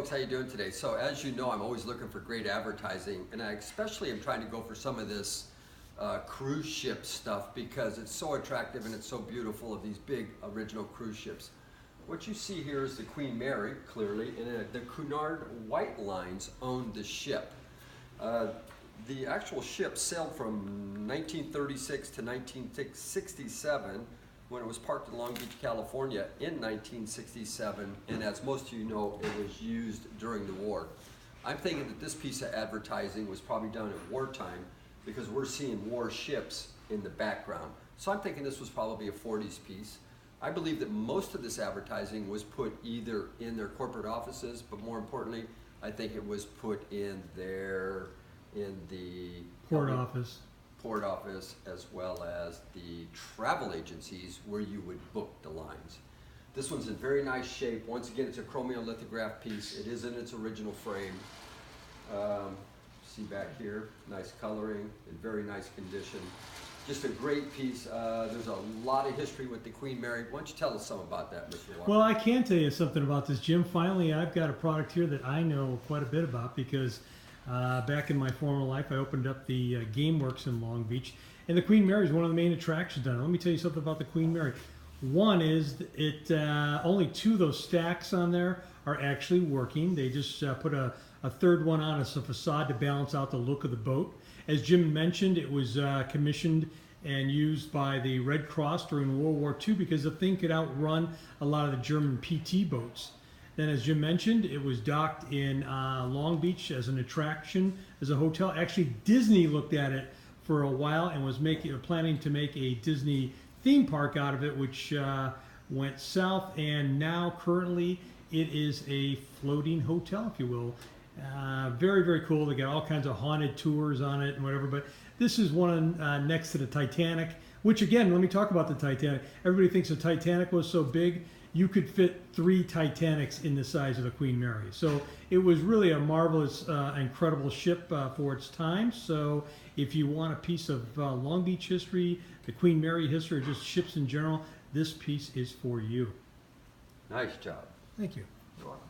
folks, how you doing today? So as you know, I'm always looking for great advertising, and I especially am trying to go for some of this cruise ship stuff because it's so attractive and it's so beautiful of these big original cruise ships. What you see here is the Queen Mary, clearly, and the Cunard White Lines owned the ship. The actual ship sailed from 1936 to 1967 when it was parked in Long Beach, California in 1967, and as most of you know, it was used during the war. I'm thinking that this piece of advertising was probably done at wartime because we're seeing war ships in the background. So I'm thinking this was probably a 40s piece. I believe that most of this advertising was put either in their corporate offices, but more importantly, I think it was put in the port office, as well as the travel agencies where you would book the lines. This one's in very nice shape. Once again, it's a chromiolithograph piece. It is in its original frame. See back here, nice coloring, in very nice condition. Just a great piece. There's a lot of history with the Queen Mary. Why don't you tell us some about that, Mr. Walker? Well, I can tell you something about this, Jim. Finally, I've got a product here that I know quite a bit about because back in my former life, I opened up the Game Works in Long Beach, and the Queen Mary is one of the main attractions down there. Let me tell you something about the Queen Mary. One is only two of those stacks on there are actually working. They just put a third one on as a facade to balance out the look of the boat. As Jim mentioned, it was commissioned and used by the Red Cross during World War II because the thing could outrun a lot of the German PT boats. Then, as Jim mentioned, it was docked in Long Beach as an attraction, as a hotel. Actually, Disney looked at it for a while and was planning to make a Disney theme park out of it, which went south, and now currently it is a floating hotel, if you will. Very, very cool. They got all kinds of haunted tours on it and whatever, but this is one next to the Titanic, which, again, let me talk about the Titanic. Everybody thinks the Titanic was so big. You could fit 3 Titanics in the size of the Queen Mary. So it was really a marvelous, incredible ship for its time. So if you want a piece of Long Beach history, the Queen Mary history, or just ships in general, this piece is for you. Nice job. Thank you. You're welcome.